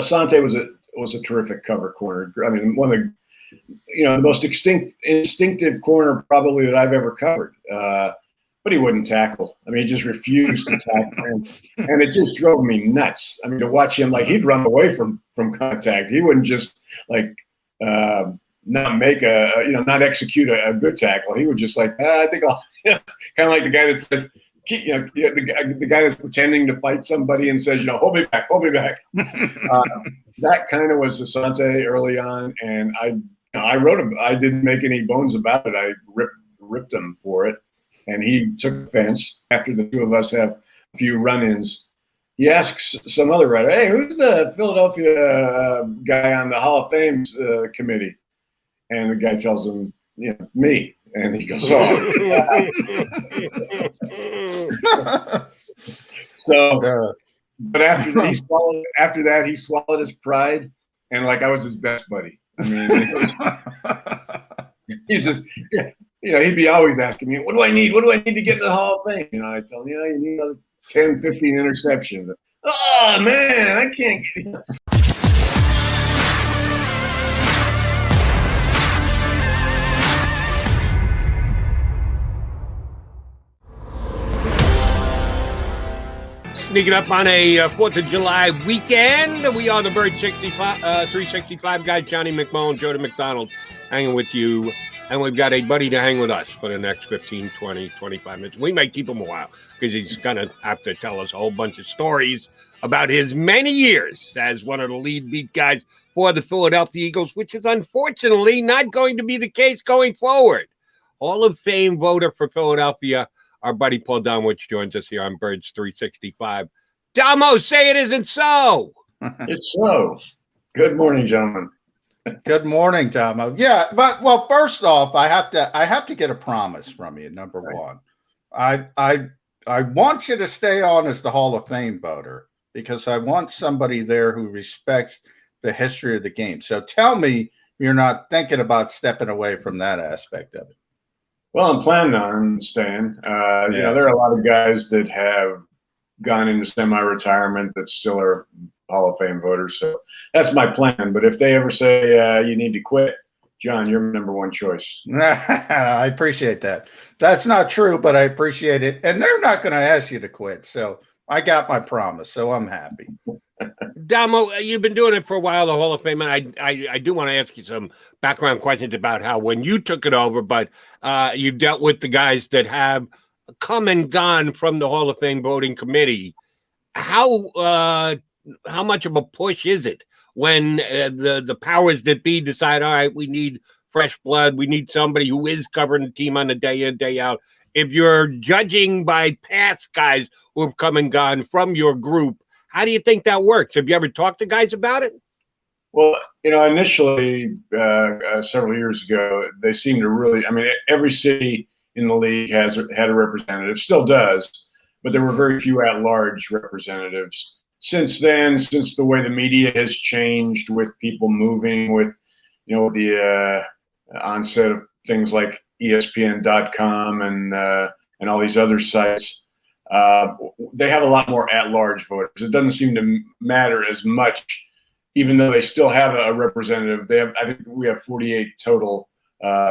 Asante was a terrific cover corner. I mean, one of the the most instinctive corner probably that I've ever covered. But he wouldn't tackle. I mean, he just refused to tackle, and it just drove me nuts. I mean, to watch him, like, he'd run away from contact. He wouldn't just not make not execute a good tackle. He would just like, I think I'll kind of like the guy that says, the guy that's pretending to fight somebody and says, hold me back. That kind of was Asante early on, and I wrote him. I didn't make any bones about it. I ripped him for it. And he took offense after the two of us have a few run-ins. He asks some other writer, "Hey, who's the Philadelphia guy on the Hall of Fame committee?" And the guy tells him, me. And he goes, "Oh." But after that, he swallowed his pride, and like I was his best buddy. I mean, he's just. He'd be always asking me, what do I need? What do I need to get in the Hall of Fame? I tell him, you need 10, 15 interceptions. Oh, man, I can't get Sneaking up on a 4th of July weekend. We are the Bird 365 guys, Johnny McMullen, Jody McDonald, hanging with you. And we've got a buddy to hang with us for the next 15, 20, 25 minutes. We might keep him a while because he's going to have to tell us a whole bunch of stories about his many years as one of the lead beat guys for the Philadelphia Eagles, which is unfortunately not going to be the case going forward. Hall of Fame voter for Philadelphia, our buddy Paul Domowitch joins us here on Birds 365. Domo, say it isn't so. It's so. Good morning, gentlemen. Good morning, Tomo. Yeah, but first off, I have to get a promise from you. Number one, I want you to stay on as the Hall of Fame voter because I want somebody there who respects the history of the game. So tell me you're not thinking about stepping away from that aspect of it. Well, I'm planning on staying. There are a lot of guys that have gone into semi-retirement that still are Hall of Fame voters, so that's my plan. But if they ever say you need to quit, John, you're my number one choice. I appreciate that. That's not true, but I appreciate it. And they're not going to ask you to quit, so I got my promise, so I'm happy. Damo, you've been doing it for a while, the Hall of Fame, and I do want to ask you some background questions about how when you took it over, but you dealt with the guys that have come and gone from the Hall of Fame voting committee. How much of a push is it when the powers that be decide, all right, we need fresh blood, we need somebody who is covering the team on a day in, day out? If you're judging by past guys who have come and gone from your group, how do you think that works? Have you ever talked to guys about it? Well, initially, several years ago, they seemed to really, every city in the league had a representative, still does, but there were very few at-large representatives. Since then, since the way the media has changed with people moving, with the onset of things like ESPN.com and all these other sites, they have a lot more at-large voters. It doesn't seem to matter as much, even though they still have a representative. I think we have 48 total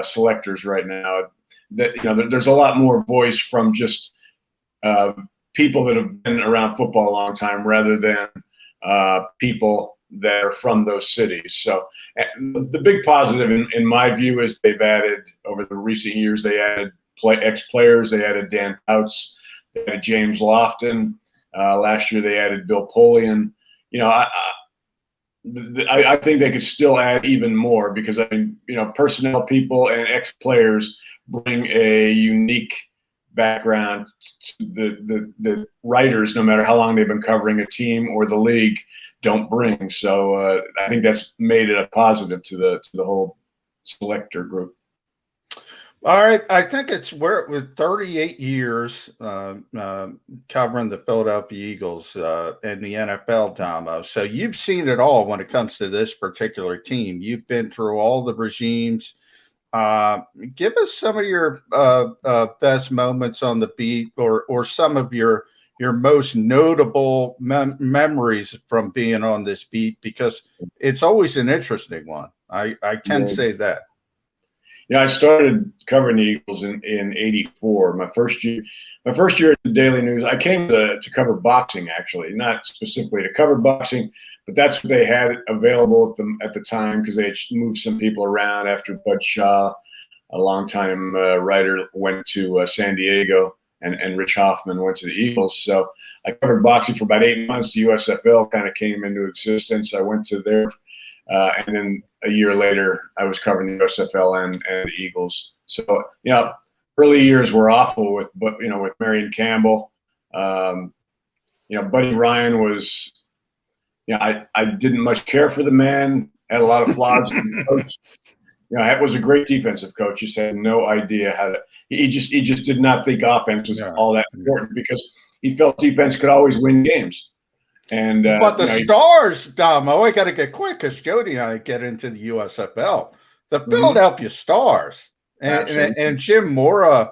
selectors right now. There's a lot more voice from just people that have been around football a long time rather than people that are from those cities. So the big positive in my view is they've added, over the recent years, they added ex-players. They added Dan Fouts, they added James Lofton. Last year they added Bill Polian. I think they could still add even more because personnel people and ex-players bring a unique background the writers, no matter how long they've been covering a team or the league, don't bring. So I think that's made it a positive to the whole selector group. All right, I think with 38 years covering the Philadelphia Eagles and the NFL, Tomo. So you've seen it all when it comes to this particular team. You've been through all the regimes. Give us some of your best moments on the beat, or some of your your most notable memories from being on this beat? Because it's always an interesting one. I can say that. Yeah, I started covering the Eagles in '84. My first year at the Daily News. I came to cover boxing, actually, not specifically to cover boxing, but that's what they had available at the time, because they had moved some people around after Bud Shaw, a longtime writer, went to San Diego, and Rich Hoffman went to the Eagles. So I covered boxing for about 8 months. The USFL kind of came into existence. I went to there. And then a year later, I was covering the USFL and the Eagles. So, early years were awful with Marion Campbell. Buddy Ryan was, I didn't much care for the man, had a lot of flaws. Coach. It was a great defensive coach. Just had no idea how to. He just did not think offense was all that important, because he felt defense could always win games. And but the Stars, Dom, I got to get quick because Jody and I get into the USFL. The Philadelphia Stars and Jim Mora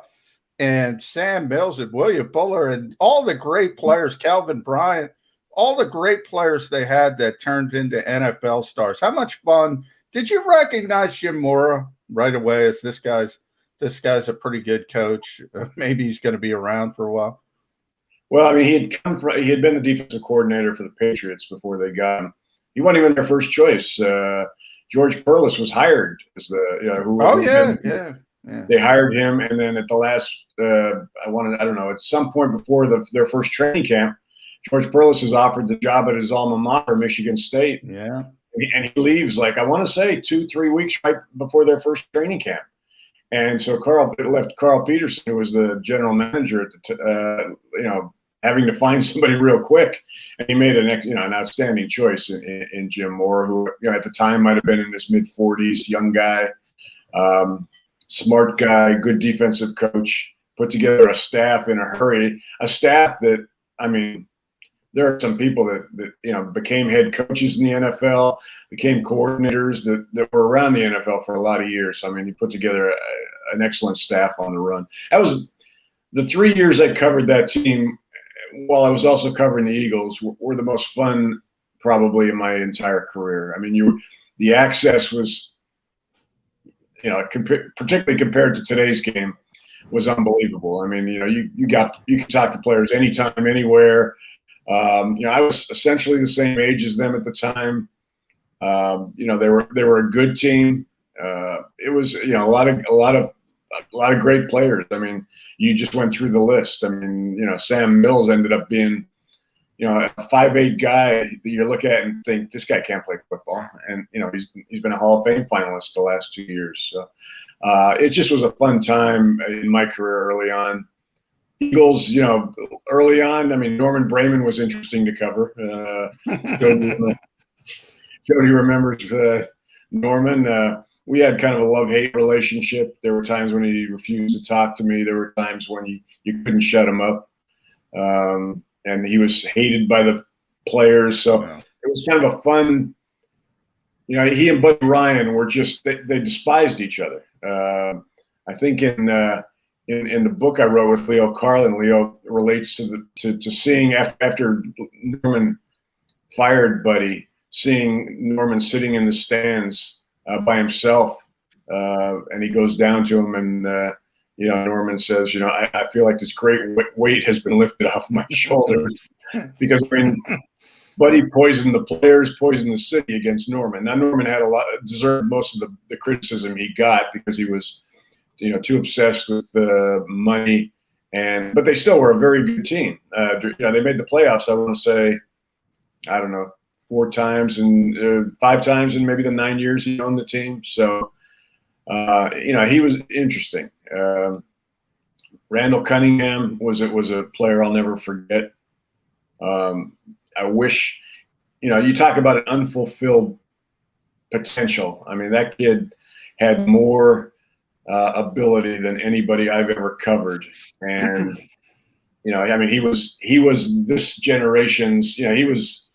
and Sam Mills and William Fuller and all the great players, Calvin Bryant, all the great players they had that turned into NFL stars. How much fun did you recognize Jim Mora right away as this guy's a pretty good coach? Maybe he's going to be around for a while. Well, I mean, he had been the defensive coordinator for the Patriots before they got him. He wasn't even their first choice. George Perlis was hired as the They hired him, and then at the last, at some point before their first training camp, George Perlis is offered the job at his alma mater, Michigan State. Yeah, and he leaves, I want to say 2-3 weeks right before their first training camp. And so it left Carl Peterson, who was the general manager at the having to find somebody real quick, and he made an outstanding choice in Jim Mora, who at the time might have been in his mid-40s, young guy, smart guy, good defensive coach, put together a staff in a hurry, a staff that, there are some people that became head coaches in the NFL, became coordinators that were around the NFL for a lot of years. He put together an excellent staff on the run. That was the 3 years I covered that team, while I was also covering the Eagles, were the most fun probably in my entire career. The access was, particularly compared to today's game, was unbelievable. You can talk to players anytime, anywhere. I was essentially the same age as them at the time. They were a good team. It was a lot of great players. You just went through the list. Sam Mills ended up being, a 5'8" guy that you look at and think, this guy can't play football. And, he's been a Hall of Fame finalist the last 2 years. So it just was a fun time in my career early on. Eagles, early on, Norman Brayman was interesting to cover. Jody remembers Norman. We had kind of a love-hate relationship. There were times when he refused to talk to me. There were times when you couldn't shut him up. And he was hated by the players. So it was kind of a fun, he and Buddy Ryan were just, they despised each other. I think in the book I wrote with Leo Carlin, Leo relates to seeing after Norman fired Buddy, seeing Norman sitting in the stands by himself, and he goes down to him, and Norman says, I feel like this great weight has been lifted off my shoulders, because Buddy poisoned the players, poisoned the city against Norman. Now Norman deserved most of the criticism he got, because he was too obsessed with the money, but they still were a very good team. They made the playoffs, I want to say, 4 times and 5 times in maybe the 9 years he owned the team. So, he was interesting. Randall Cunningham was a player I'll never forget. I wish, you talk about an unfulfilled potential. That kid had more ability than anybody I've ever covered. And, he was this generation's, he was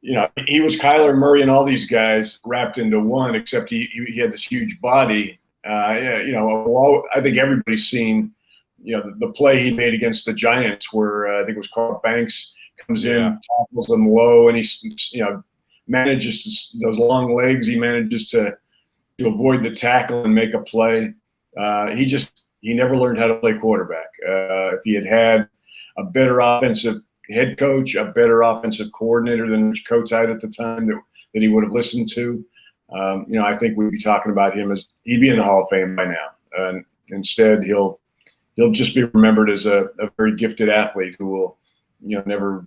Kyler Murray and all these guys wrapped into one, except he had this huge body. I think everybody's seen the play he made against the Giants, where I think it was Carl Banks comes in, tackles him low, and he manages to, those long legs. He manages to avoid the tackle and make a play. He never learned how to play quarterback. If he had a better offensive head coach, a better offensive coordinator than Rich Kotite at the time that he would have listened to, I think we'd be talking about him as he'd be in the Hall of Fame by now. Instead, he'll just be remembered as a very gifted athlete who will, never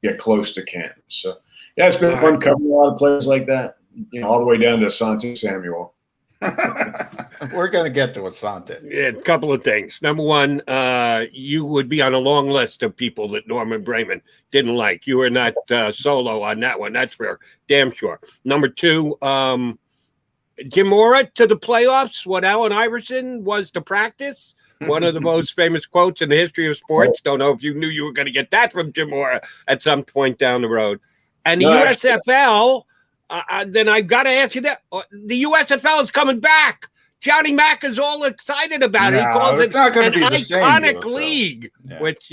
get close to Canton. So, yeah, it's been fun covering a lot of players like that, all the way down to Asante Samuel. We're going to get to Asante. Yeah, a couple of things. Number one, you would be on a long list of people that Norman Brayman didn't like. You were not solo on that one. That's for damn sure. Number two, Jim Mora to the playoffs, what Allen Iverson was to practice. One of the most famous quotes in the history of sports. Don't know if you knew you were going to get that from Jim Mora at some point down the road. And the USFL, then I've got to ask you that. The USFL is coming back. Johnny Mack is all excited about it. He calls it an iconic league, which,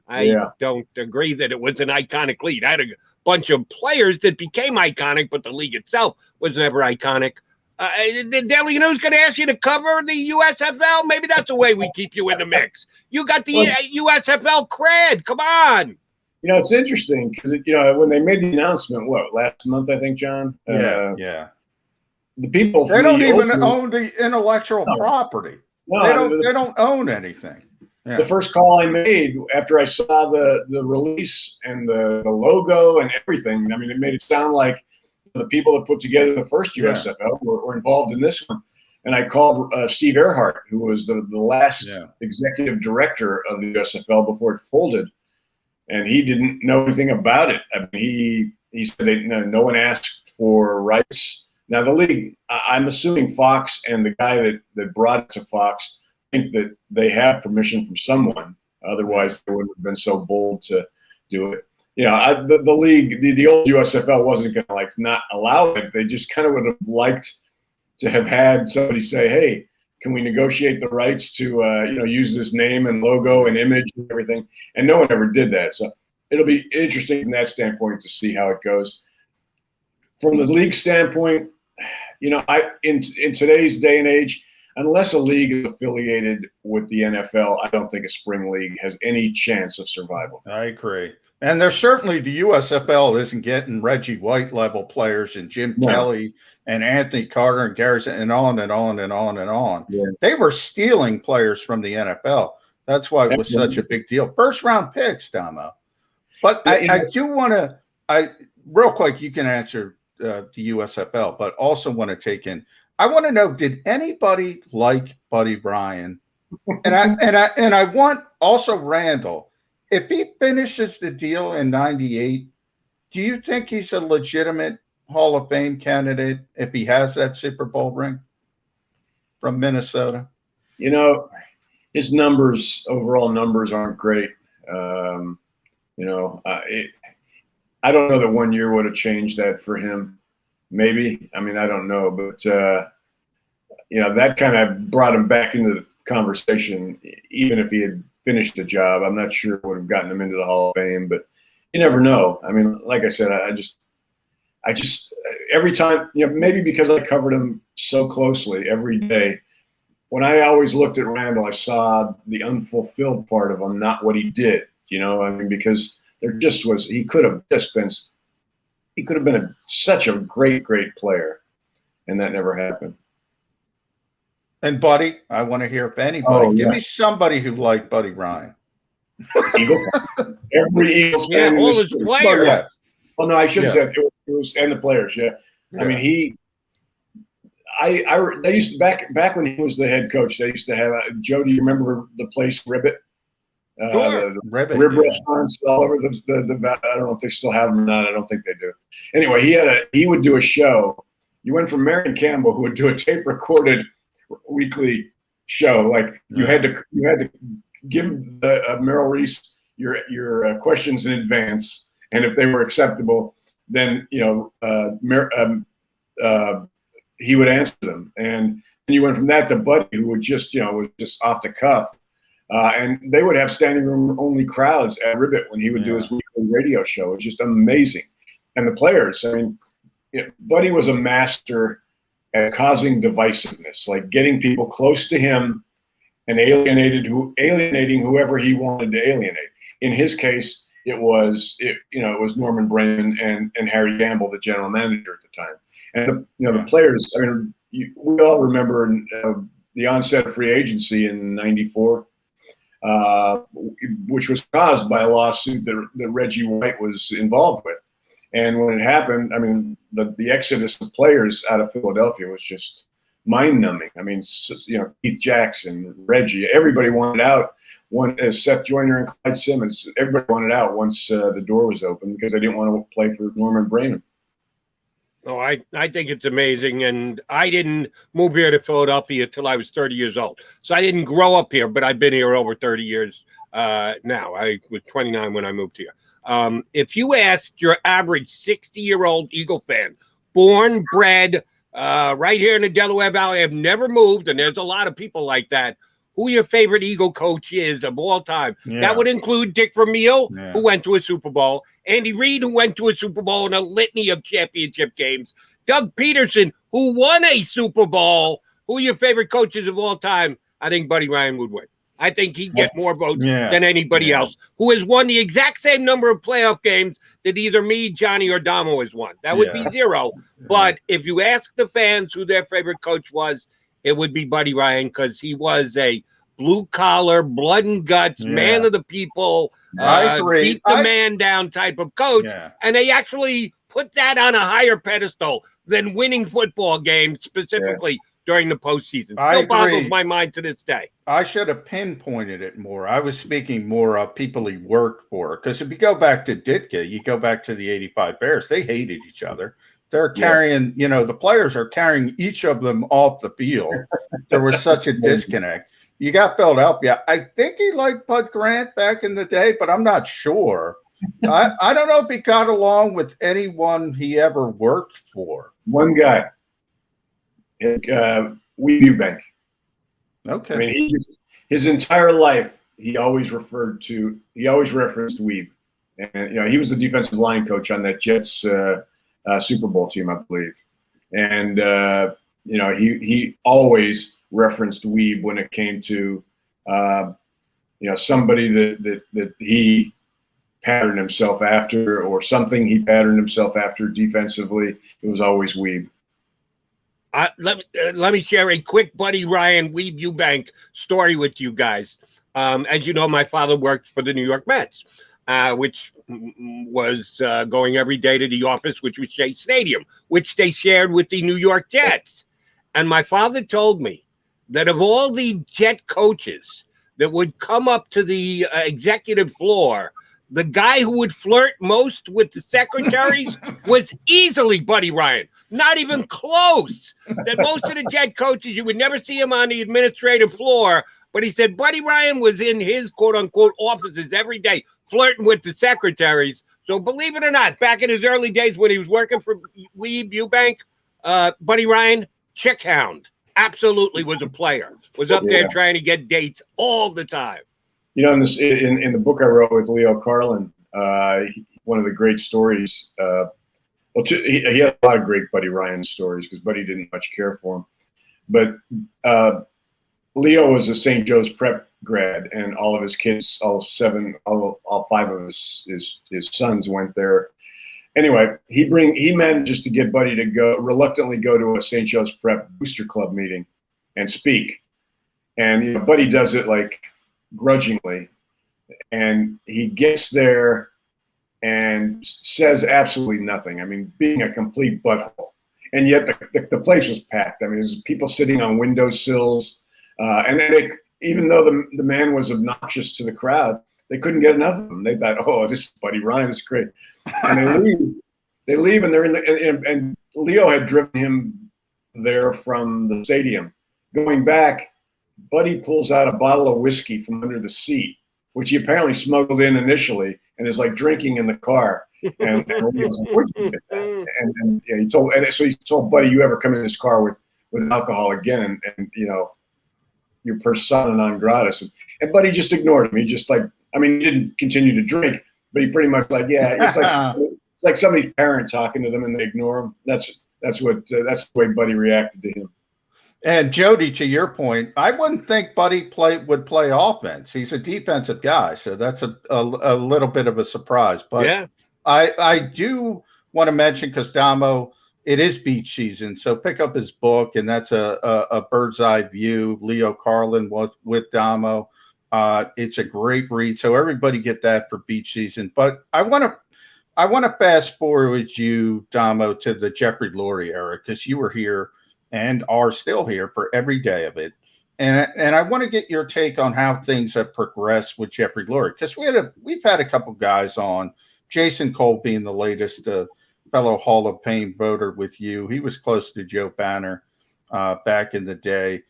I don't agree that it was an iconic league. I had a bunch of players that became iconic, but the league itself was never iconic. The Daily News going to ask you to cover the USFL. Maybe that's the way we keep you in the mix. You got the USFL cred. Come on. It's interesting because, when they made the announcement, last month, I think, John? The people they don't even own the intellectual property. No, they don't own anything. Yeah. The first call I made after I saw the release and the logo and everything, it made it sound like the people that put together the first USFL were involved in this one. And I called Steve Earhart, who was the last executive director of the USFL before it folded. And he didn't know anything about it. He said no one asked for rights. Now, the league, I'm assuming Fox and the guy that brought it to Fox think that they have permission from someone. Otherwise, they wouldn't have been so bold to do it. The league, the old USFL wasn't going to not allow it. They just kind of would have liked to have had somebody say, hey, can we negotiate the rights to, use this name and logo and image and everything? And no one ever did that. So it'll be interesting from that standpoint to see how it goes. From the league standpoint, in today's day and age, unless a league is affiliated with the NFL, I don't think a spring league has any chance of survival. I agree. And there's certainly the USFL isn't getting Reggie White level players and Jim Kelly and Anthony Carter and Garrison and on and on and on and on. Yeah. They were stealing players from the NFL. That's why it was such a big deal. First round picks, Domo. But I do want to, real quick, you can answer the USFL, but also want to take in, I want to know, did anybody like Buddy Ryan? And I want also Randall. If he finishes the deal in 98, do you think he's a legitimate Hall of Fame candidate if he has that Super Bowl ring from Minnesota? His overall numbers aren't great. I don't know that 1 year would have changed that for him. Maybe. I don't know. But, that kind of brought him back into the conversation, even if he had finished the job. I'm not sure it would have gotten him into the Hall of Fame, but you never know. Like I said, I just every time, maybe because I covered him so closely every day, when I always looked at Randall, I saw the unfulfilled part of him, not what he did, because there just was, he could have been such a great, great player, and that never happened. And Buddy, I want to hear if anybody. Give me somebody who liked Buddy Ryan. Eagles. Every Eagles fan. All his players. Well, no, I should say it was and the players. Yeah. They used to back when he was the head coach. They used to have Joe. Do you remember the place Ribbit? Sure. The rib restaurants all over the. I don't know if they still have them or not. I don't think they do. Anyway, he would do a show. You went from Marion Campbell, who would do a tape recorded weekly show, like you had to give Merrill Reese your questions in advance, and if they were acceptable, then he would answer them. And you went from that to Buddy, who would just was just off the cuff, And they would have standing room only crowds at Ribbit when he would do his weekly radio show. It was just amazing. And the players, I mean, Buddy was a master at causing divisiveness, like getting people close to him and alienating whoever he wanted to alienate. In his case, it was Norman Braman and Harry Gamble, the general manager at the time. And the players, I mean, we all remember the onset of free agency in '94. Which was caused by a lawsuit that Reggie White was involved with. And when it happened, I mean, the exodus of players out of Philadelphia was just mind-numbing. I mean, Keith Jackson, Reggie, everybody wanted out. Seth Joyner and Clyde Simmons, everybody wanted out once the door was open because they didn't want to play for Norman Braman. Oh, I think it's amazing. And I didn't move here to Philadelphia till I was 30 years old. So I didn't grow up here, but I've been here over 30 years now. I was 29 when I moved here. If you asked your average 60-year-old Eagle fan, born, bred, right here in the Delaware Valley, have never moved, and there's a lot of people like that, who your favorite Eagle coach is of all time. Yeah. That would include Dick Vermeil, who went to a Super Bowl, Andy Reid, who went to a Super Bowl and a litany of championship games, Doug Peterson, who won a Super Bowl. Who are your favorite coaches of all time? I think Buddy Ryan would win. I think he'd get more votes than anybody else, who has won the exact same number of playoff games that either me, Johnny, or Damo has won. That would be 0. But if you ask the fans who their favorite coach was, it would be Buddy Ryan, because he was a blue-collar, blood and guts, man of the people, beat the man down type of coach. And they actually put that on a higher pedestal than winning football games, specifically during the postseason. Still boggles my mind to this day. I should have pinpointed it more. I was speaking more of people he worked for. Because if you go back to Ditka, you go back to the '85 Bears, they hated each other. They're carrying, the players are carrying each of them off the field. There was such a disconnect. You got Philadelphia. I think he liked Bud Grant back in the day, but I'm not sure. I don't know if he got along with anyone he ever worked for. One guy, Weeb Eubank. Okay. I mean, his entire life, he always referenced Weeb. And, he was the defensive line coach on that Jets Super Bowl team, I believe. And, he always referenced Weeb when it came to, somebody that he patterned himself after, or something he patterned himself after defensively. It was always Weeb. Let me share a quick Buddy Ryan, Weeb Eubank story with you guys. As you know, my father worked for the New York Mets, which was going every day to the office, which was Shea Stadium, which they shared with the New York Jets. And my father told me that of all the Jet coaches that would come up to the executive floor, the guy who would flirt most with the secretaries was easily Buddy Ryan. Not even close. That most of the Jet coaches, you would never see him on the administrative floor. But he said Buddy Ryan was in his quote-unquote offices every day flirting with the secretaries. So believe it or not, back in his early days when he was working for Weeb Eubank, Buddy Ryan, chick hound, absolutely was a player. Was up there trying to get dates all the time. In the book I wrote with Leo Carlin, one of the great stories. He had a lot of great Buddy Ryan stories because Buddy didn't much care for him. But Leo was a St. Joe's prep grad, and all of his kids, all 5 of his sons went there. Anyway, he manages to get Buddy to reluctantly go to a St. Joe's prep booster club meeting and speak. And Buddy does it like grudgingly, and he gets there and says absolutely nothing. I mean, being a complete butthole. And yet the place was packed. I mean, there's people sitting on windowsills. And then even though the man was obnoxious to the crowd, they couldn't get enough of him. They thought, oh, this is Buddy Ryan, this is great. And they leave, and they're and Leo had driven him there from the stadium. Going back, Buddy pulls out a bottle of whiskey from under the seat, which he apparently smuggled in initially, and is like drinking in the car. And Leo's like, where'd you get that? So he told Buddy, you ever come in this car with alcohol again? And your persona non grata. And Buddy just ignored him. He just like, I mean, he didn't continue to drink, but he pretty much like, yeah, it's like somebody's parent talking to them and they ignore him. That's the way Buddy reacted to him. And Jody, to your point, I wouldn't think Buddy would play offense. He's a defensive guy, so that's a little bit of a surprise. But yeah, I do want to mention, because Damo, it is beach season, so pick up his book, and that's a bird's eye view. Leo Carlin was with Damo. It's a great read, so everybody get that for beach season. But I want to fast forward you, Damo, to the Jeffrey Lurie era, because you were here and are still here for every day of it. And I want to get your take on how things have progressed with Jeffrey Lurie, because we've had a couple guys on, Jason Cole being the latest fellow Hall of Fame voter with you. He was close to Joe Banner back in the day.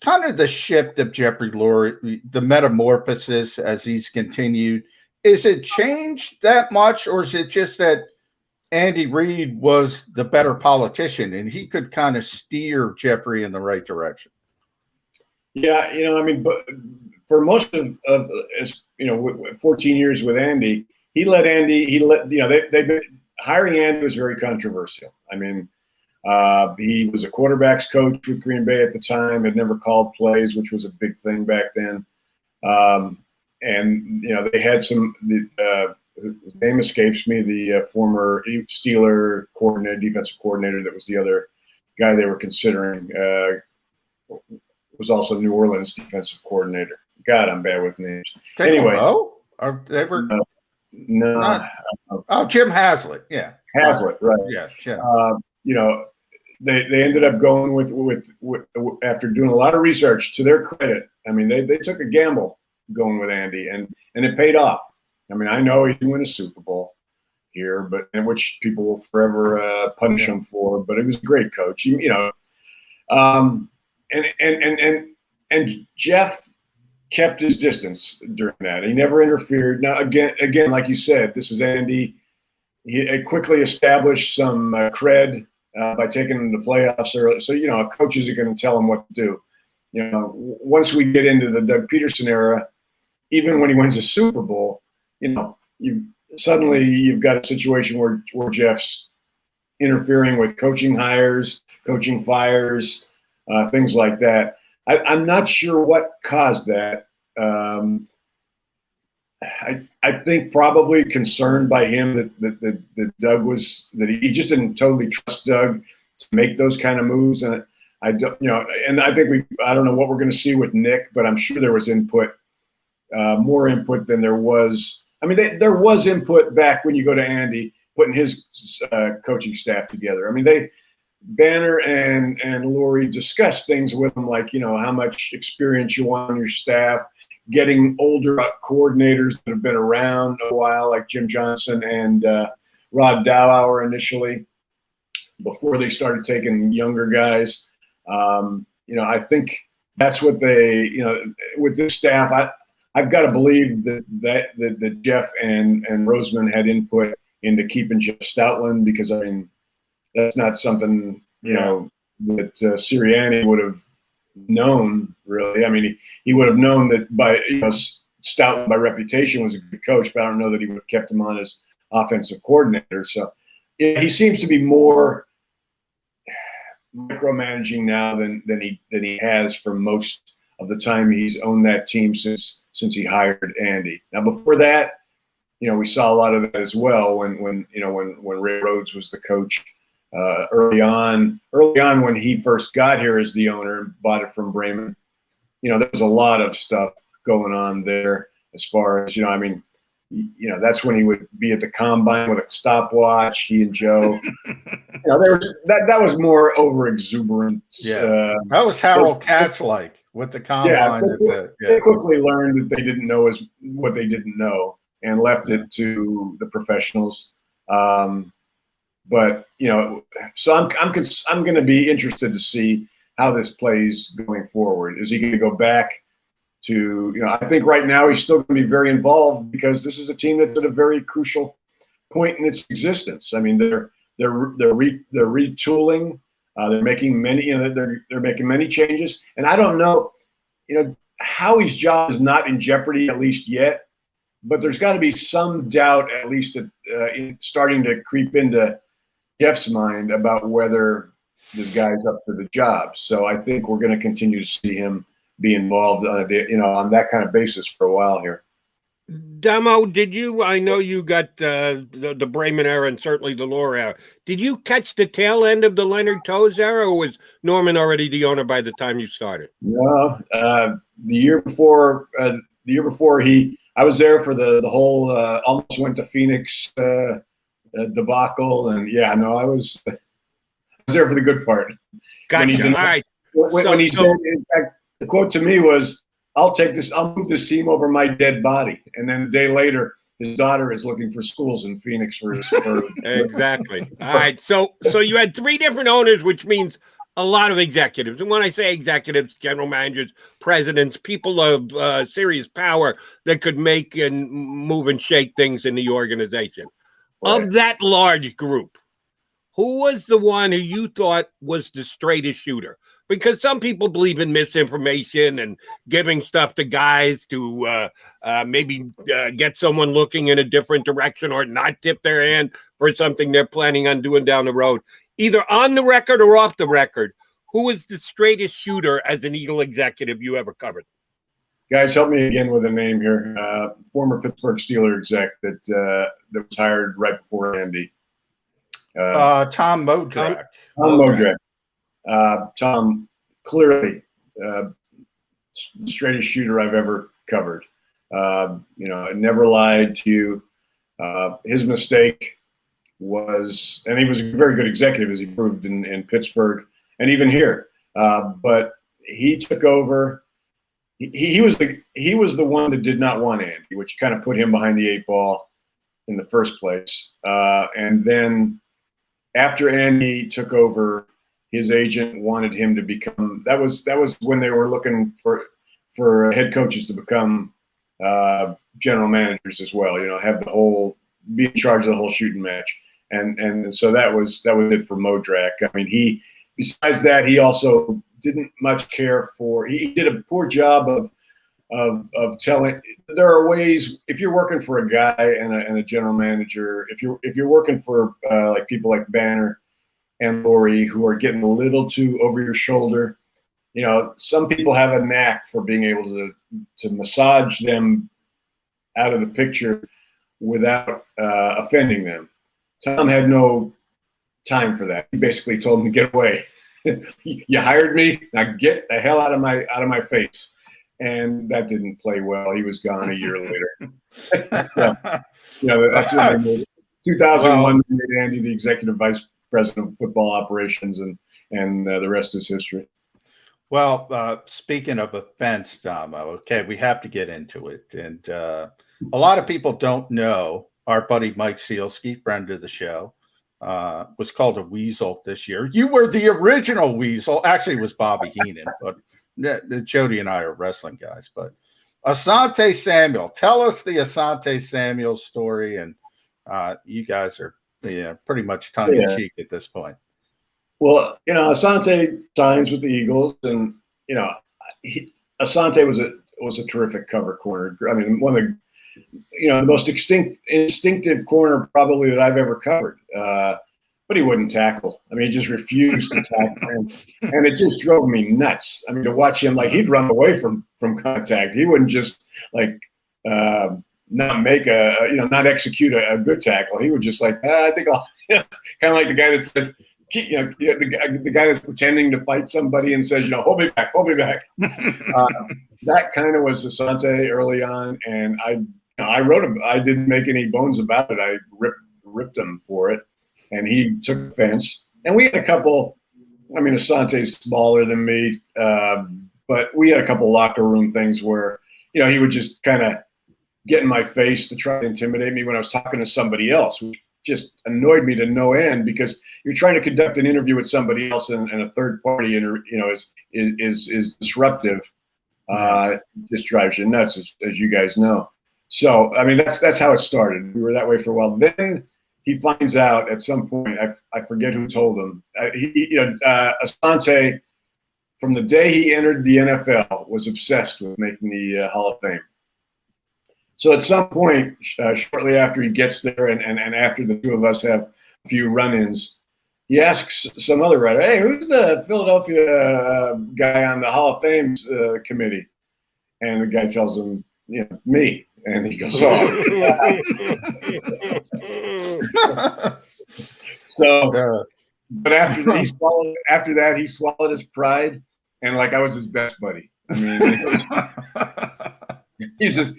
Kind of the shift of Jeffrey Lurie, the metamorphosis as he's continued. Is it changed that much, or is it just that Andy Reid was the better politician and he could kind of steer Jeffrey in the right direction? Yeah, I mean, but for most of 14 years with Andy, they've been hiring Andy was very controversial. I mean, he was a quarterback's coach with Green Bay at the time, had never called plays, which was a big thing back then. And they had his name escapes me, the former Steeler defensive coordinator that was the other guy they were considering, was also New Orleans defensive coordinator. God, I'm bad with names. Anyway. They were no. Jim Haslett. Yeah. Haslett, right. Yeah. They ended up going with after doing a lot of research, to their credit. I mean, they took a gamble going with Andy, and it paid off. I mean, I know he didn't win a Super Bowl here, which people will forever punish him for. But he was a great coach, and Jeff kept his distance during that. He never interfered. Now, again, like you said, this is Andy. He quickly established some cred by taking him to playoffs early. So coaches are going to tell him what to do. Once we get into the Doug Peterson era, even when he wins a Super Bowl, you've got a situation where Jeff's interfering with coaching hires, coaching fires, things like that. I'm not sure what caused that. I think probably concerned by him that Doug that he just didn't totally trust Doug to make those kind of moves. And I don't, and I think I don't know what we're going to see with Nick, but I'm sure there was input, more input than there was. I mean, there was input back when you go to Andy putting his coaching staff together. I mean, Banner and Lurie discussed things with him, like, how much experience you want on your staff, getting older coordinators that have been around a while, like Jim Johnson and Rod Dowhour initially, before they started taking younger guys. I think that's what with this staff, I've got to believe that Jeff and Roseman had input into keeping Jeff Stoutland, because, I mean, that's not something, that Sirianni would have known, really. I mean, he would have known that Stoutland by reputation was a good coach, but I don't know that he would have kept him on as offensive coordinator. So he seems to be more micromanaging now than he has for most of the time he's owned that team since he hired Andy. Now, before that, we saw a lot of that as well when Ray Rhodes was the coach. Early on when he first got here as the owner and bought it from Bremen, there was a lot of stuff going on there as far as, that's when he would be at the combine with a stopwatch, he and Joe. That was more over exuberant. Yeah. That was Harold Katz with the combine. They quickly learned that they didn't know what they didn't know and left it to the professionals. But so I'm going to be interested to see how this plays going forward. Is he going to go back to I think right now he's still going to be very involved, because this is a team that's at a very crucial point in its existence. I mean, they're retooling. They're making many they're making many changes, and I don't know. Howie's job is not in jeopardy, at least yet, but there's got to be some doubt, at least starting to creep into Jeff's mind about whether this guy's up for the job. So I think we're going to continue to see him be involved on on that kind of basis for a while here. Demo, I know you got the Brayman era and certainly the Lore era. Did you catch the tail end of the Leonard Toews era, or was Norman already the owner by the time you started? No, the year before I was there for the whole almost went to Phoenix debacle, and I was there for the good part. Gotcha. All right. When he said, in fact, the quote to me was, I'll move this team over my dead body. And then a day later, his daughter is looking for schools in Phoenix for his. Exactly. All right. So you had 3 different owners, which means a lot of executives. And when I say executives, general managers, presidents, people of serious power that could make and move and shake things in the organization. Right. Of that large group, who was the one who you thought was the straightest shooter? Because some people believe in misinformation and giving stuff to guys to maybe get someone looking in a different direction or not tip their hand for something they're planning on doing down the road. Either on the record or off the record, who is the straightest shooter as an Eagle executive you ever covered? Guys, help me again with a name here. Former Pittsburgh Steelers exec that was hired right before Andy. Tom Modrak. Tom Modrak. Tom, clearly straightest shooter I've ever covered. Never lied to you. His mistake was, and he was a very good executive, as he proved in Pittsburgh and even here. But he took over. He was the one that did not want Andy, which kind of put him behind the 8 ball in the first place. And then after Andy took over, his agent wanted him to become. That was when they were looking for head coaches to become general managers as well. Have be in charge of the whole shooting match. And so that was it for Modrak. I mean, besides that, he also didn't much care for. He did a poor job of telling. There are ways, if you're working for a guy and a general manager, if you're working for like people like Banner and Lori, who are getting a little too over your shoulder, some people have a knack for being able to massage them out of the picture without offending them. Tom had no time for that. He basically told him to get away. You hired me, now get the hell out of my face. And that didn't play well. He was gone a year later. So, that's when they made it. 2001, they made Andy the executive vice president of football operations, and the rest is history. Well, speaking of offense, Tom, okay, we have to get into it. And a lot of people don't know our buddy Mike Sealski, friend of the show, was called a weasel this year. You were the original weasel. Actually, it was Bobby Heenan, but Jody and I are wrestling guys. But Asante Samuel, tell us the Asante Samuel story. And you guys are pretty much tongue-in-cheek at this point. Well, Asante signs with the Eagles, and Asante was a terrific cover corner. I mean, one of the most instinctive corner probably that I've ever covered. But he wouldn't tackle. I mean, he just refused to tackle, and it just drove me nuts. I mean, to watch him, like, he'd run away from contact. He wouldn't just not make not execute a good tackle. He would just I think I'll kind of like the guy that says, the guy that's pretending to fight somebody and says, hold me back. That kind of was Asante early on, and I wrote him. I didn't make any bones about it. I ripped him for it, and he took offense. And we had a couple. I mean, Asante's smaller than me, but we had a couple locker room things where he would just kind of get in my face to try to intimidate me when I was talking to somebody else, which just annoyed me to no end, because you're trying to conduct an interview with somebody else and a third party is disruptive. It just drives you nuts, as you guys know. So, I mean, that's how it started. We were that way for a while. Then he finds out at some point, I forget who told him, Asante from the day he entered the NFL, was obsessed with making the Hall of Fame. So at some point, shortly after he gets there and after the two of us have a few run-ins, he asks some other writer, hey, who's the Philadelphia guy on the Hall of Fame committee? And the guy tells him, me. And he goes, oh. So, but after that, he swallowed his pride. And like I was his best buddy. I mean, he's just,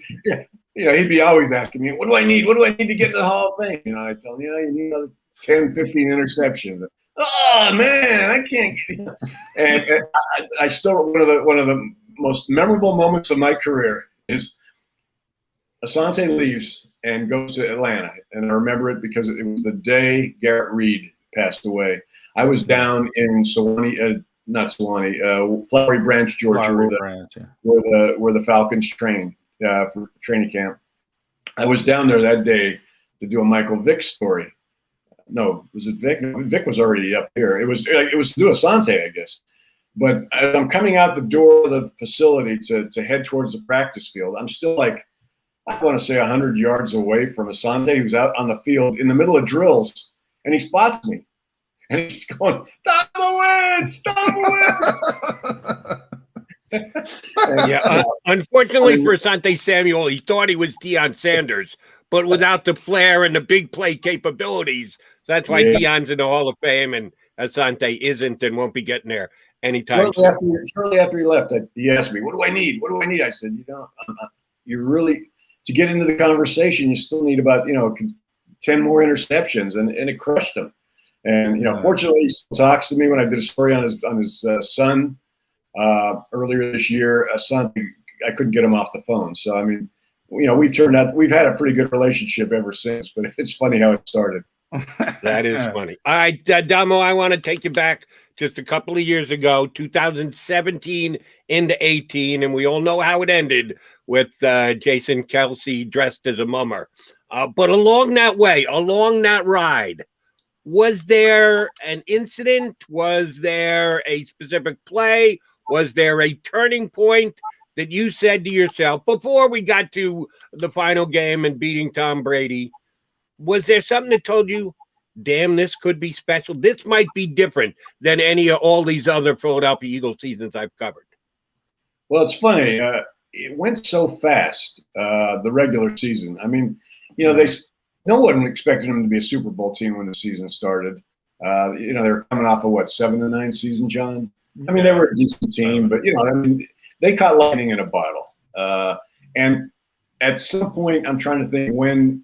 he'd be always asking me, what do I need? What do I need to get into the Hall of Fame? I tell him, you need another 10, 15 interceptions. Oh man, I can't get and I still, one of the most memorable moments of my career is Asante leaves and goes to Atlanta. And I remember it because it was the day Garrett Reed passed away. I was down in Flowery Branch, Georgia, where the Falcons train for training camp. I was down there that day to do a Michael Vick story. No, was it Vick? No, Vick was already up here. It was to do Asante, I guess. But as I'm coming out the door of the facility to head towards the practice field, I'm still like, I want to say 100 yards away from Asante, who's out on the field in the middle of drills, and he spots me. And he's going, Domowitch! Yeah, unfortunately for Asante Samuel, he thought he was Deion Sanders, but without the flair and the big play capabilities. That's why Deion's in the Hall of Fame and Asante isn't and won't be getting there anytime soon. Shortly after he left, he asked me, what do I need? What do I need? I said, you really, to get into the conversation, you still need about, 10 more interceptions, and it crushed him. And, fortunately, he still talks to me. When I did a story on his son earlier this year, Asante, I couldn't get him off the phone. So, I mean, we've had a pretty good relationship ever since, but it's funny how it started. That is funny. All right, Damo, I want to take you back just a couple of years ago, 2017 into 18, and we all know how it ended with Jason Kelsey dressed as a mummer. But along that ride, was there an incident? Was there a specific play? Was there a turning point that you said to yourself before we got to the final game and beating Tom Brady? Was there something that told you, damn, this could be special? This might be different than all these other Philadelphia Eagles seasons I've covered. Well, it's funny. It went so fast, the regular season. I mean, no one expected them to be a Super Bowl team when the season started. They were coming off of 7-9 season, John. I mean, they were a decent team, but they caught lightning in a bottle. And at some point, I'm trying to think when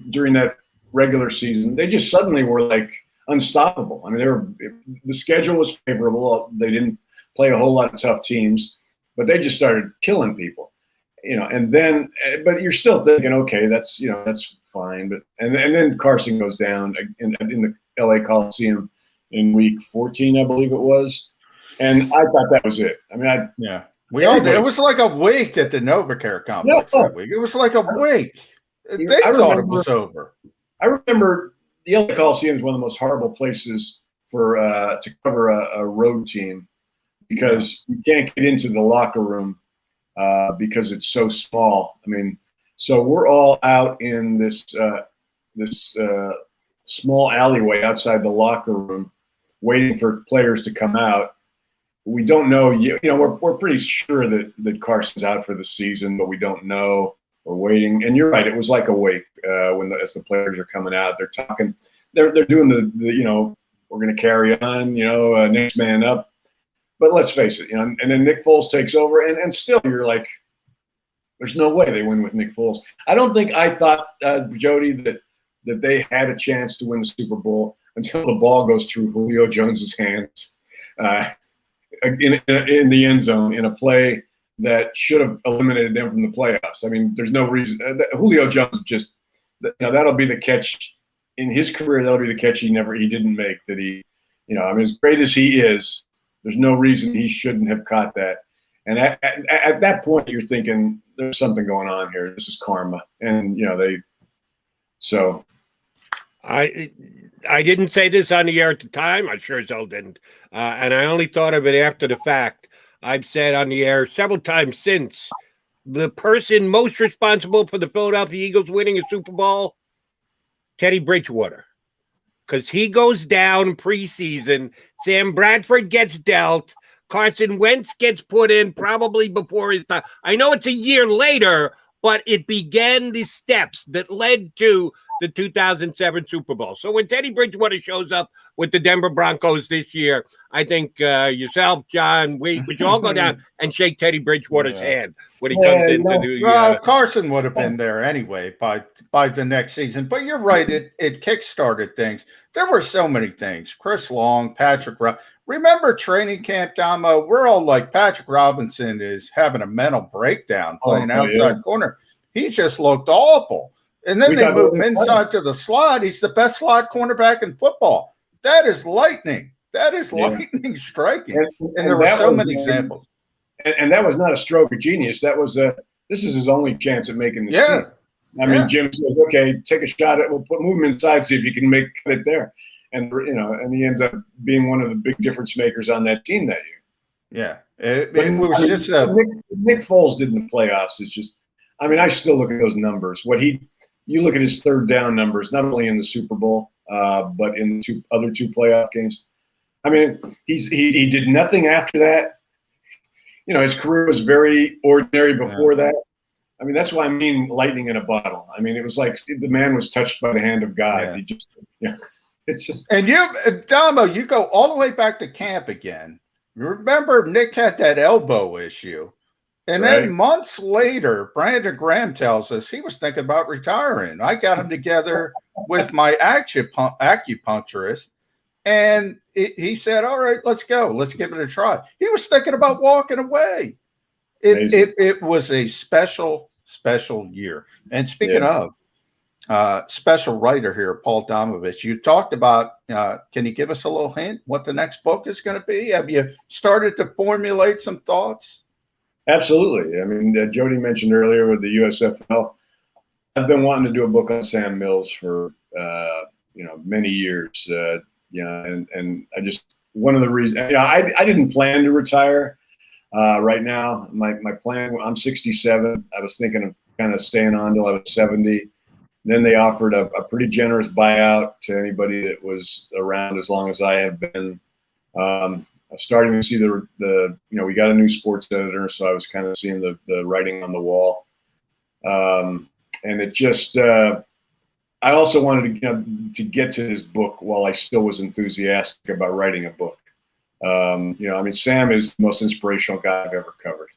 during that regular season, they just suddenly were like unstoppable. I mean, the schedule was favorable. They didn't play a whole lot of tough teams, but they just started killing people. And then, but you're still thinking, okay, that's fine. But and then Carson goes down in the LA Coliseum in week 14, I believe it was, and I thought that was it. I mean, we all did. It was like a week at the NovaCare complex that week. It was like a week. They thought it was over. I remember the LA Coliseum is one of the most horrible places to cover a road team because you can't get into the locker room because it's so small. I mean, so we're all out in this small alleyway outside the locker room, waiting for players to come out. We don't know. We're pretty sure that Carson's out for the season, but we don't know. We're waiting, and you're right. It was like a wake as the players are coming out. They're talking. They're doing the we're going to carry on. Next man up. But let's face it. And then Nick Foles takes over, and still you're like, there's no way they win with Nick Foles. I don't think I thought, Jody, that they had a chance to win the Super Bowl until the ball goes through Julio Jones's hands in the end zone in a play that should have eliminated them from the playoffs. I mean, there's no reason. Julio Jones just, that'll be the catch in his career. That'll be the catch he didn't make. That he, I mean, as great as he is, there's no reason he shouldn't have caught that. And at that point, you're thinking there's something going on here. This is karma, and I didn't say this on the air at the time. I sure as hell didn't. And I only thought of it after the fact. I've said on the air several times since, the person most responsible for the Philadelphia Eagles winning a Super Bowl, Teddy Bridgewater. Because he goes down preseason. Sam Bradford gets dealt. Carson Wentz gets put in probably before his time. I know it's a year later, but it began the steps that led to the 2007 Super Bowl. So when Teddy Bridgewater shows up with the Denver Broncos this year, I think yourself, John, we should all go down and shake Teddy Bridgewater's hand when he comes into the. Well, Carson would have been there anyway by the next season. But you're right; it kick-started things. There were so many things. Chris Long, Patrick. Remember training camp, Damo? We're all like, Patrick Robinson is having a mental breakdown playing outside corner. He just looked awful. And then they moved him inside to the slot. He's the best slot cornerback in football. That is lightning. That is lightning striking. And there were so many examples. And that was not a stroke of genius. That was this is his only chance at making this team. I mean, Jim says, okay, take a shot at, move him inside, see if you can make it there. And, and he ends up being one of the big difference makers on that team that year. Yeah. It was just Nick Foles did in the playoffs. It's just, I mean, I still look at those numbers. You look at his third down numbers, not only in the Super Bowl, but in the other two playoff games. I mean, he did nothing after that. His career was very ordinary before that. I mean, that's why I mean lightning in a bottle. I mean, it was like the man was touched by the hand of God. Yeah. He just, it's just. And Damo, you go all the way back to camp again. Remember, Nick had that elbow issue. And then months later, Brandon Graham tells us he was thinking about retiring. I got him together with my acupuncturist, and he said, all right, let's go. Let's give it a try. He was thinking about walking away. It was a special, special year. And speaking of special writer here, Paul Domowitch, you talked about, can you give us a little hint what the next book is going to be? Have you started to formulate some thoughts? Absolutely. I mean, Jody mentioned earlier with the USFL, I've been wanting to do a book on Sam Mills for, many years, and I just, one of the reasons, I didn't plan to retire right now. My plan, I'm 67. I was thinking of kind of staying on till I was 70. Then they offered a pretty generous buyout to anybody that was around as long as I have been. I'm starting to see we got a new sports editor, so I was kind of seeing the writing on the wall. And it just, I also wanted to get to this book while I still was enthusiastic about writing a book. I mean, Sam is the most inspirational guy I've ever covered.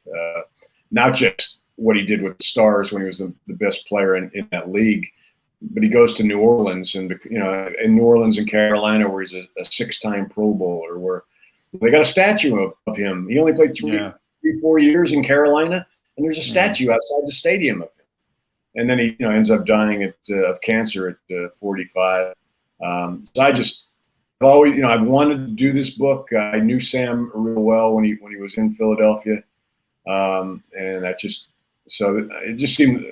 Not just what he did with the Stars when he was the best player in that league, but he goes to New Orleans and, in New Orleans and Carolina, where he's a 6-time Pro Bowler, where they got a statue of him. He only played 4 years in Carolina, and there's a statue outside the stadium of him. And then he, ends up dying of cancer at 45. So I just always, I wanted to do this book. I knew Sam real well when he was in Philadelphia, and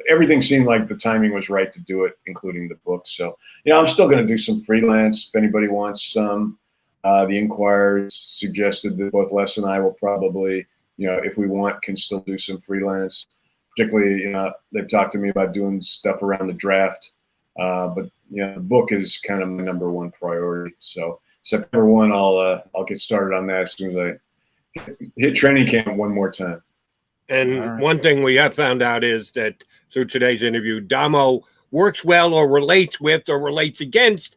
everything seemed like the timing was right to do it, including the book. So I'm still going to do some freelance if anybody wants some. The Inquirer suggested that both Les and I will probably, if we want, can still do some freelance. Particularly, they've talked to me about doing stuff around the draft. But the book is kind of my number one priority. So September 1, I'll get started on that as soon as I hit training camp one more time. And one thing we have found out is that through today's interview, Damo works well or relates with or relates against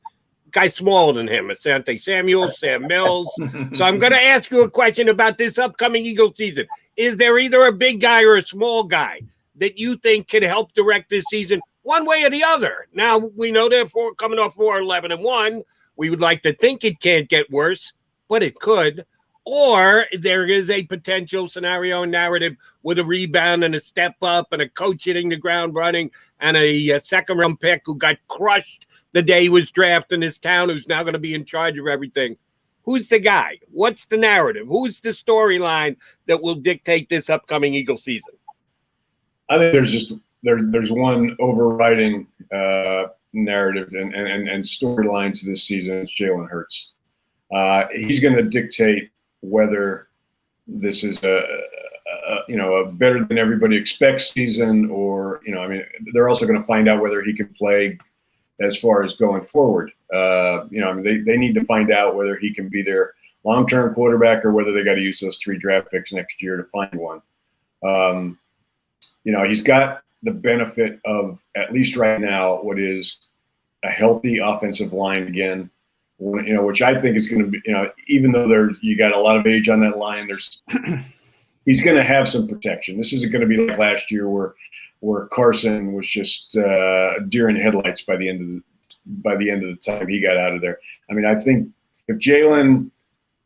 guys smaller than him, Asante Samuel, Sam Mills. So I'm going to ask you a question about this upcoming Eagles season. Is there either a big guy or a small guy that you think can help direct this season one way or the other? Now, we know they're coming off 4-11-1. We would like to think it can't get worse, but it could. Or there is a potential scenario and narrative with a rebound and a step up and a coach hitting the ground running and a second-round pick who got crushed the day he was drafted in his town, who's now going to be in charge of everything. Who's the guy? What's the narrative? Who's the storyline that will dictate this upcoming Eagle season? I think there's one overriding narrative and storyline to this season is Jalen Hurts. He's going to dictate whether this is a better than everybody expects season, or they're also going to find out whether he can play as far as going forward. They need to find out whether he can be their long-term quarterback or whether they got to use those 3 draft picks next year to find one. He's got the benefit of, at least right now, what is a healthy offensive line again, which I think is going to be, even though you got a lot of age on that line, he's going to have some protection. This isn't going to be like last year where Carson was just deer in headlights by the end of the time he got out of there. I mean, I think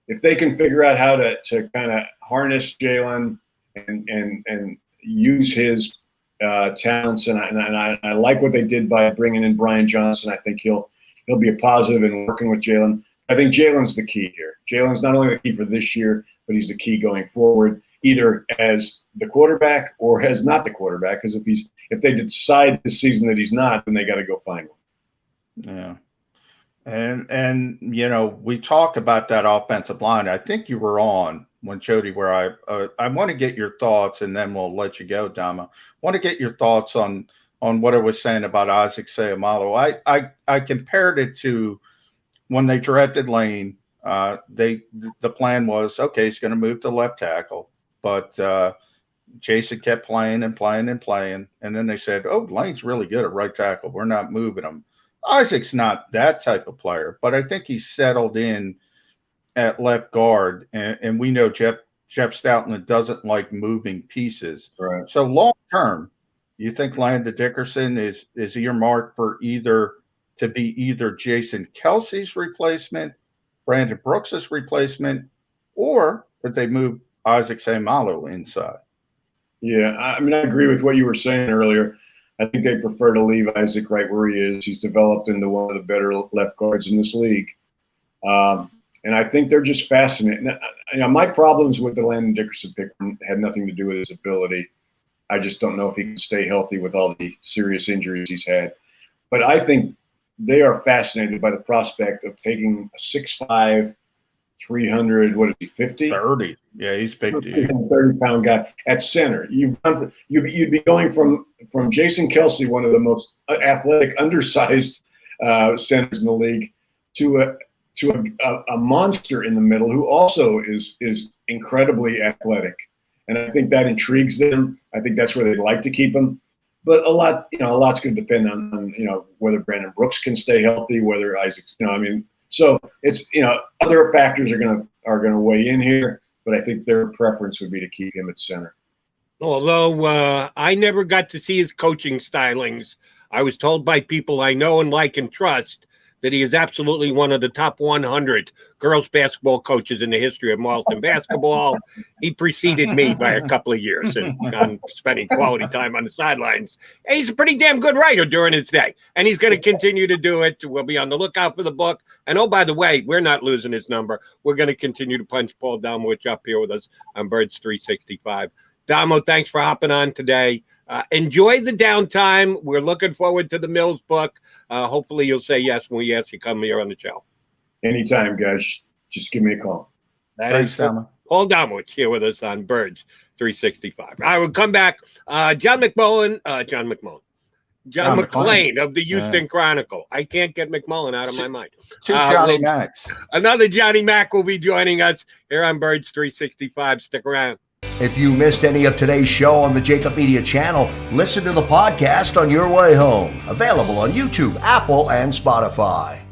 if they can figure out how to kind of harness Jalen and use his talents, and I like what they did by bringing in Brian Johnson. I think he'll be a positive in working with Jalen. I think Jalen's the key here. Jalen's not only the key for this year, but he's the key going forward, either as the quarterback or as not the quarterback. Because if they decide this season that he's not, then they got to go find one. Yeah. And we talk about that offensive line. I think you were on when Jody, where I want to get your thoughts, and then we'll let you go, Dama. I want to get your thoughts on what I was saying about Isaac Seumalo. I compared it to when they drafted Lane. The plan was, okay, he's going to move to left tackle, but Jason kept playing, and then they said, oh, Lane's really good at right tackle, we're not moving him. Isaac's not that type of player, but I think he's settled in at left guard, and we know Jeff Stoutland doesn't like moving pieces. Right. So long term, you think Landon Dickerson is earmarked for either Jason Kelsey's replacement, Brandon Brooks's replacement, or could they move Isaac Seumalo inside? Yeah, I mean, I agree with what you were saying earlier. I think they prefer to leave Isaac right where he is. He's developed into one of the better left guards in this league. And I think they're just fascinating. My problems with the Landon Dickerson pick had nothing to do with his ability. I just don't know if he can stay healthy with all the serious injuries he's had. But I think they are fascinated by the prospect of taking a 6'5", 300, what is he, 50? 30. Yeah, he's big. 30-pound guy at center. You'd be going from Jason Kelsey, one of the most athletic, undersized centers in the league, to a monster in the middle who also is incredibly athletic. And I think that intrigues them. I think that's where they'd like to keep him. But a lot's going to depend on whether Brandon Brooks can stay healthy, whether Isaac's, so it's, other factors are going to weigh in here, but I think their preference would be to keep him at center. Although I never got to see his coaching stylings, I was told by people I know and like and trust that he is absolutely one of the top 100 girls basketball coaches in the history of Marlton basketball. He preceded me by a couple of years and spending quality time on the sidelines. And he's a pretty damn good writer during his day, and he's going to continue to do it. We'll be on the lookout for the book. And oh, by the way, we're not losing his number. We're going to continue to punch Paul Domowitch up here with us on Birds 365. Damo, thanks for hopping on today. Enjoy the downtime. We're looking forward to the Mills book. Hopefully you'll say yes when we ask you to come here on the show. Anytime, guys. Just give me a call. Thanks, Paul Domowitch here with us on Birds 365. I will come back. John McClain of the Houston Chronicle. I can't get McMullen out of my mind. Johnny Max. Another Johnny Mac will be joining us here on Birds 365. Stick around. If you missed any of today's show on the JAKIB Media channel, listen to the podcast on your way home. Available on YouTube, Apple, and Spotify.